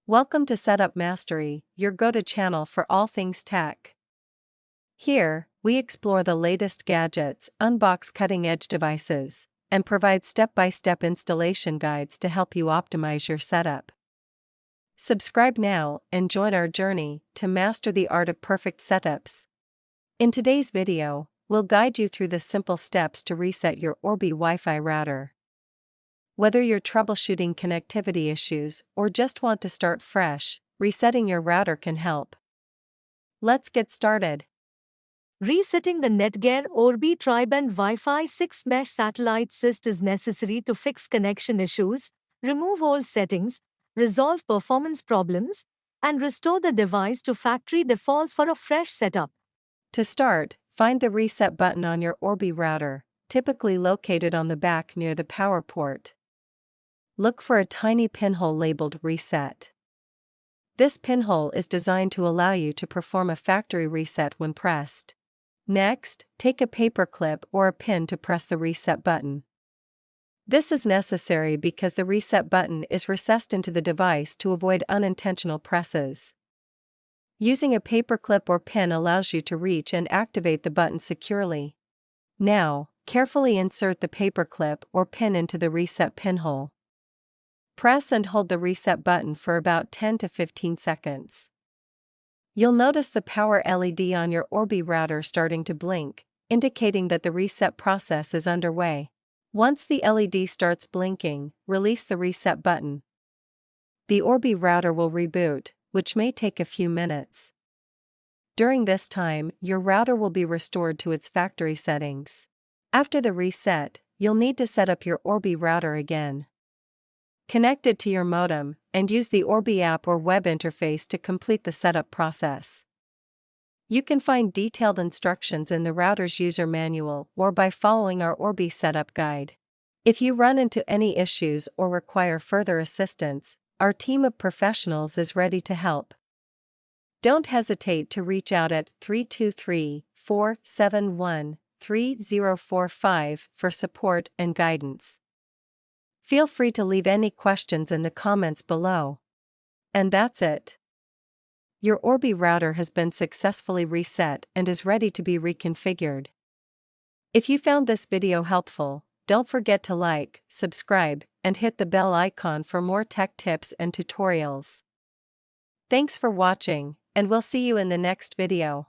Welcome to Setup Mastery, your go-to channel for all things tech. Here, we explore the latest gadgets, unbox cutting-edge devices, and provide step-by-step installation guides to help you optimize your setup. Subscribe now and join our journey to master the art of perfect setups. In today's video, we'll guide you through the simple steps to reset your Orbi Wi-Fi router. Whether you're troubleshooting connectivity issues or just want to start fresh, resetting your router can help. Let's get started. Resetting the Netgear Orbi Tri-Band Wi-Fi 6 mesh satellite SIST is necessary to fix connection issues, remove old settings, resolve performance problems, and restore the device to factory defaults for a fresh setup. To start, find the reset button on your Orbi router, typically located on the back near the power port. Look for a tiny pinhole labeled Reset. This pinhole is designed to allow you to perform a factory reset when pressed. Next, take a paper clip or a pin to press the reset button. This is necessary because the reset button is recessed into the device to avoid unintentional presses. Using a paper clip or pin allows you to reach and activate the button securely. Now, carefully insert the paper clip or pin into the reset pinhole. Press and hold the reset button for about 10 to 15 seconds. You'll notice the power LED on your Orbi router starting to blink, indicating that the reset process is underway. Once the LED starts blinking, release the reset button. The Orbi router will reboot, which may take a few minutes. During this time, your router will be restored to its factory settings. After the reset, you'll need to set up your Orbi router again. Connect it to your modem, and use the Orbi app or web interface to complete the setup process. You can find detailed instructions in the router's user manual or by following our Orbi setup guide. If you run into any issues or require further assistance, our team of professionals is ready to help. Don't hesitate to reach out at 323-471-3045 for support and guidance. Feel free to leave any questions in the comments below. And that's it. Your Orbi router has been successfully reset and is ready to be reconfigured. If you found this video helpful, don't forget to like, subscribe, and hit the bell icon for more tech tips and tutorials. Thanks for watching, and we'll see you in the next video.